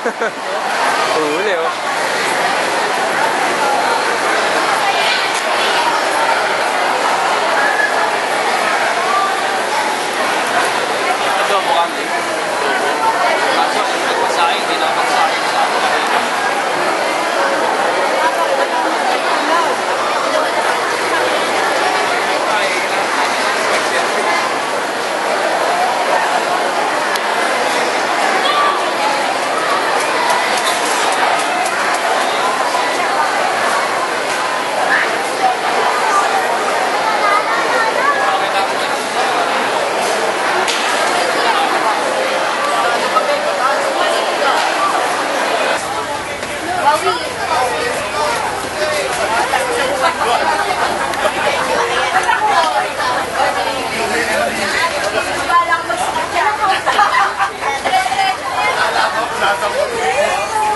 Huli oh. Ito mukhang kaso nagpasahin, hindi na magsahin sa ako.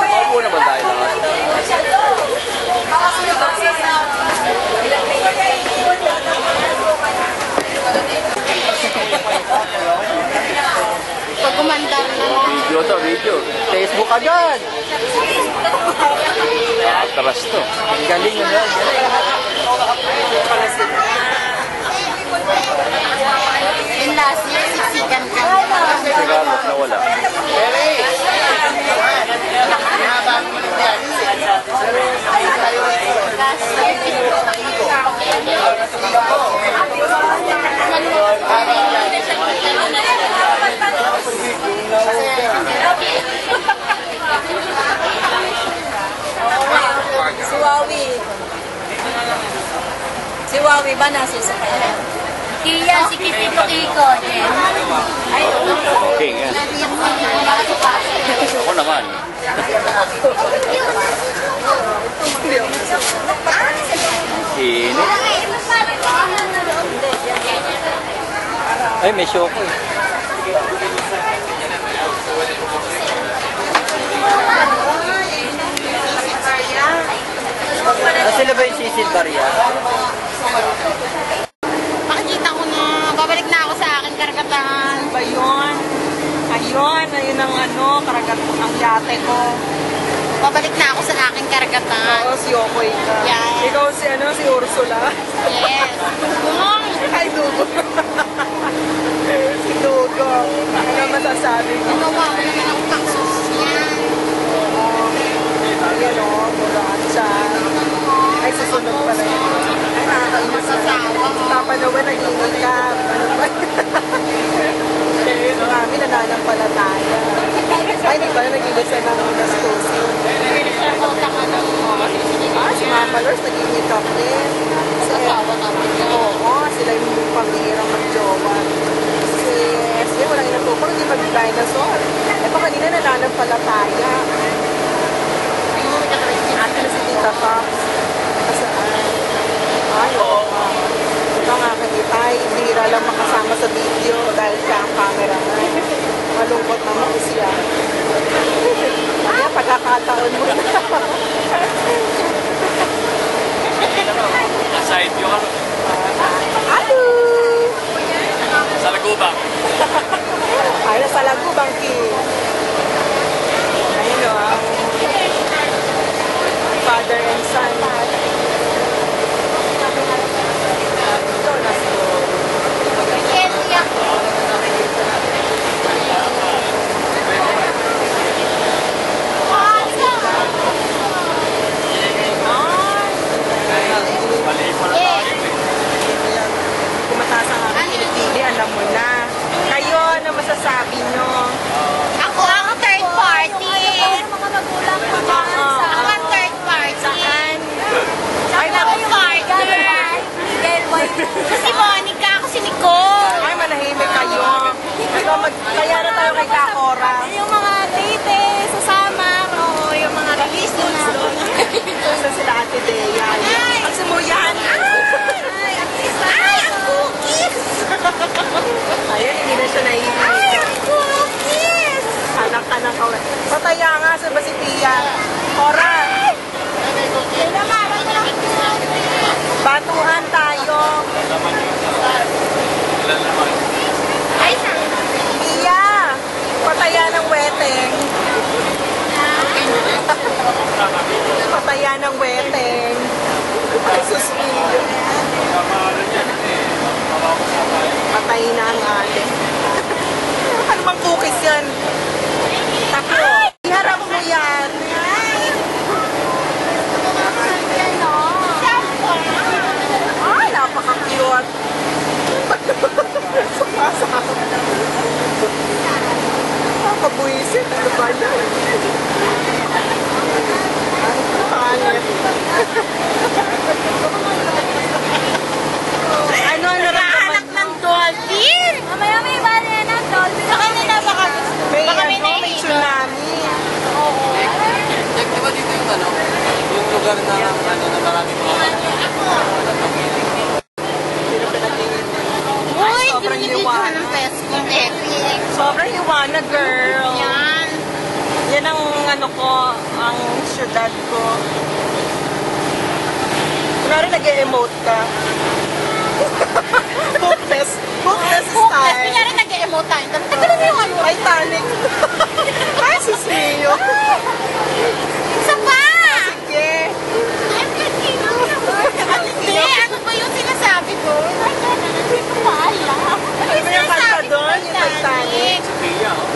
Maupo naman tayo lahat. Pag gumanda na. Video to, video. Facebook agad. Atras to. Galing yun yan. In last year, siksikan ka. Sigalo, nawala. Si Wawi ba nasusakay? Iya, si Kitito Kiko. Ay, Okay, yan. Ako naman. Init. Ay, may show ko eh. Sila ba yung sisid barya? makikita ko na, babalik na ako sa akin karagatan. Ba yun? Ayun ang karagat ang yate ko. Babalik na ako sa akin karagatan. Oo, si Okoy ka. Yes. Ikaw si Ursula. Yes. Dugong. Ay, Dugong. Si Dugong. Ano masasabi mo? Ginawa ko naman ang taksos niya. Ayan o, muraan siya. Ay, susunod pala yun. Ay, nakakainis na. Papanawan, nag-inig ka. Ano ba? Marami nananampalataya. Ay, di ba nag-inig siya ng gastusin? Si Mama Lors, nag-inig ka rin. Oo, sila yung pambihirang mag-jowa. Si SJ, walang inatupang, hindi mag-dinosaur. Eh, pa kanina nananampalataya. Ate na si Tita Fox. Ay, oo. Ito nga kagitay, bihira lang makasama sa video dahil siya ang camera na. Malungkot naman siya. Kaya pagkakataon mo na. Side view ka. Hello! Sa Lagubang. Ay, nasa Lagubang, Ki. Ayun o, ang father and son. Ito na si kung mataas ang aking pinipili, alam mo na. Kayo, ano masasabi nyo? Ako ang third party. Ako ang third party. Saan? Ay, ako yung partner. Si Monica, ako si Nicole. Ay, manahimik kayo. Kaya na tayo kay Kakora. Yung mga date sa summer, o yung mga release na. Isa sila Ate Dea. Ang simuyan. Ay, ang cookies! Ayun, hindi na siya naiinit. Ay, ang cookies! Anak-anak ka. Pataya nga sa ba si Pia? Cora, batuhan tayo. Ay, Pia, pataya ng weteng. Daya ng weteng. Jesus Mio. Patay na ang ate. Ano bang cookies yan? Tako. Iharap mo yan. Ay, napaka-cute. Kabuisit. Ano ba yan? Pangit. Ano Nakahanap ng dolphin. Mamaya may bali na ng dolphin. Sa kanila baka may tsunami. Oo. Check, di ba dito yung ano? Yung lugar na na maraming mga Uy, Sobrang binibigyan liwanag. ng pesko. Epic. Sobrang liwanag, girl. Yan. Yan ang ano ko, ang syudad ko. Kunwari nag-e-emote ka. Hopeless. Hopeless Hopeless. style. Kunyari nag-e-emote tayo. Tagalan mo yung ano. Titanic. Ay, sus Mio. Isa pa! Sige. Hindi, ano ba yung sinasabi ko? Hindi ko maala. Ano yung Ano yung kanta sinasabi ko? doon? Yung Titanic? Pia, oh.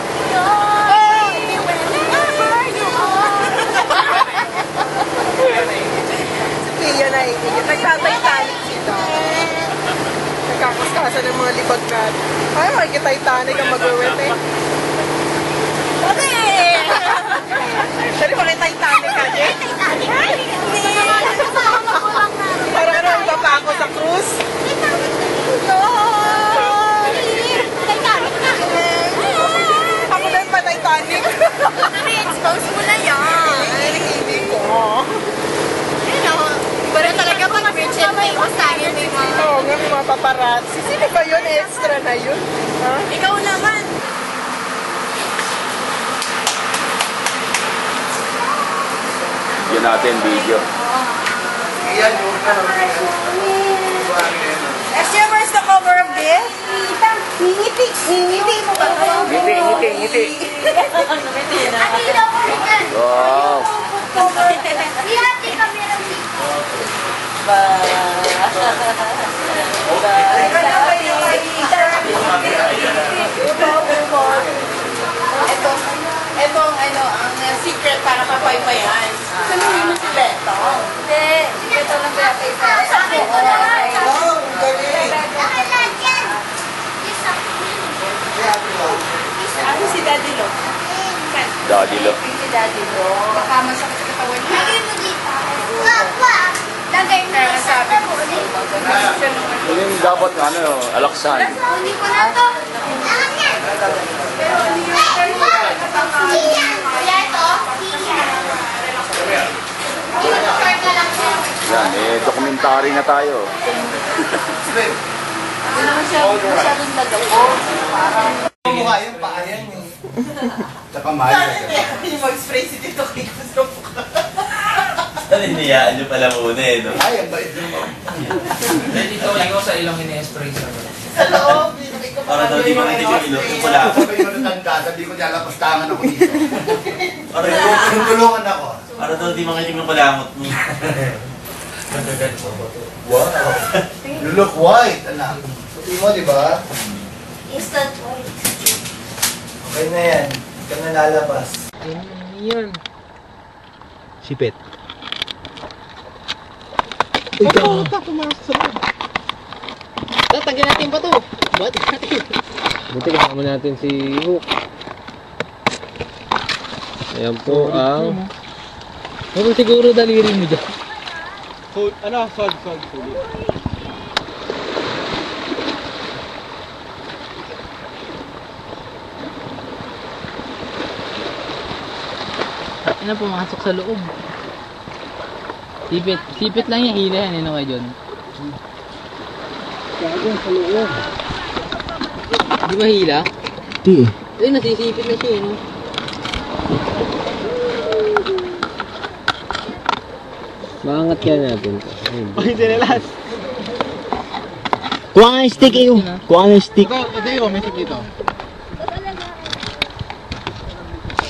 Pia na iingit. Nagka-Titanic sila. Nagkakaskasan ng mga libag natin. Ay, makikita-Titanic ang mag-uwit eh. Sorry, makikita-Titanic ka din. Parang ano, iba pa ako sa cruise. Ako na yung pa-Titanic. Expose mo na yan. Ay, hindi ko. Pero talaga pag rich and famous tayo, may mga... Oo nga, may mga paparazzi. Sino ba yun? Extra na yun. Ha? Ikaw naman. Yun natin video. Esther, where's the cover of this? Ngiti. Ngiti mo ba? Ngiti. Wow. Ito ang ano, ang secret para papaypayan. Saluhin mo si Beto. Hindi. Beto lang kaya kay Sa akin ko na lang. Ano si Daddy Lo? Daddy Lo. Si Daddy Lo. Baka masakit sa katawan niya. Lagay mo dito. Papa! Lagay mo na sabi ko. Yun yung dapat ano, alaksan. Hindi ko na to. Pero ano yung Kaya ito? Yan, documentary na tayo. Masyadong lagaw. Mukha yung paa yan eh. Tsaka mahal na Hindi mag-spray si Tito Kiko sa mukha. Naniniyaan nyo pala muna eh, no? Ay, ang bait naman. Ikaw sa ilang ini-espresso. Sa loob. Para daw di makikita yung ilong yung pala. Sabi ko natanda, sabi ko lalapastangan ako dito. Para Tulungan ako. daw di makikita yung palamot mo. Wow. You look white, anak. Puti mo, di ba? Instant white. Okay na yan. Hindi ka na lalabas. Sipit. Ikaw. Pumasok sa loob. Tatanggalin natin pa to. Ba't natin? Buti kasama natin si Hook. Ayan po ang... Ano siguro daliri mo dyan? Ano? Solid. Ano pumasok sa loob? Sipit lang yung hila yan, ano kayo dyan? Gagawin sa loob. Di ba hila? Di. Eh, nasisipit na siya, no? Maangat kaya natin. Ay, hindi na last. Kuha nga yung stick, iyo. Kuha nga yung stick. Ito yung may stick dito.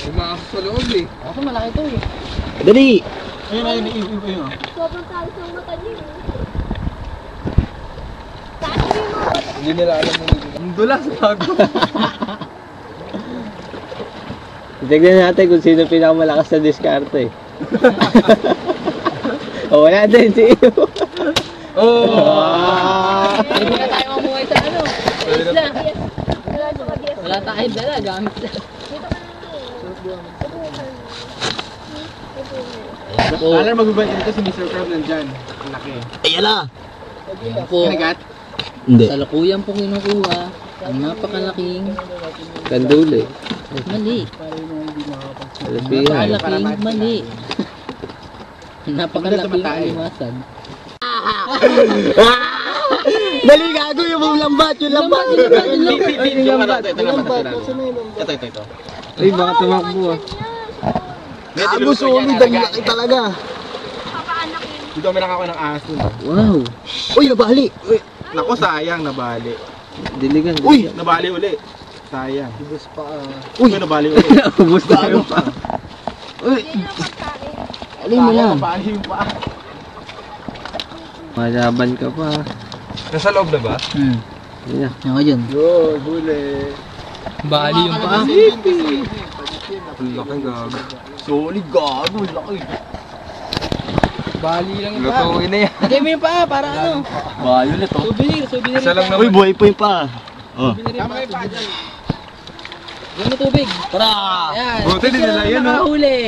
Pumasok sa loob eh. Ako malaki to eh. Dali! Ayun, ayun, ayun. Sobrang talis ng mata niyo. Hindi nila alam mo. Ang dulas, bago. Tignan natin kung sino pinakamalakas sa diskarte. O, wala din si Iyo. Hindi na tayo mamuhay sa ano. Isla. Wala tayong dala, gamit lang. Alam na magbibalik dito si Mr. Crab nandyan. Ang laki. Ayan na. Po. Kinagat? Hindi. Sa lukuyan po kinukuha. Ang napakalaking Kanduli. mali. Alapihan. Napakalaking mali. Napakalaking alimasan. Dali, gago yung lambat, yung lambat. Yung lambat. Ito. Ay, baka tumakbo ah. Gago, solid ang laki talaga. Dito kami nakakaw ng aso. Wow. Uy, nabali. Uy, naku, sayang, nabali. Diligan. Uy, nabali uli. Sayang. Ubus pa. Uy, nabali uli. Ubus pa. Uy. Alin mo lang. Nabali yung pa. Malaban ka pa. Nasa loob na ba? Yan. Yan. Yo, huli. Bali yung paa. Ang laki, gago. Solid, gago. Laki. Bali lang yung paa. Lutuin na yan. Lagay mo yung paa para ano. Bayo ulit, oh. Souvenir Isa lang yung naman. Uy, buhay po yung pa. Oh. Tama yung paa dyan. Yan mo tubig. Tara! Yan. Buti din nila yan, oh. Nakahuli.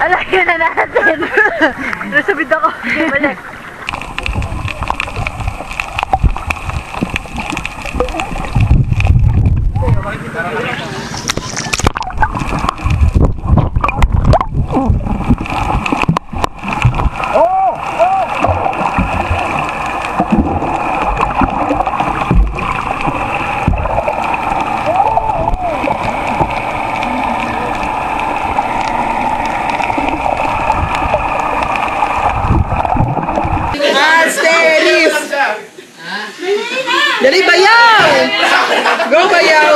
Alagyan na natin. Nasabid ako. Balik. Dali, bayaw! Go, bayaw!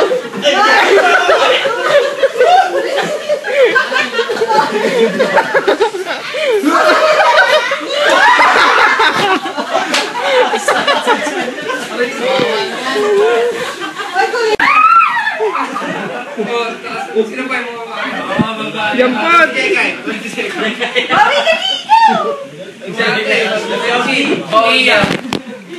Jampot! Exactly.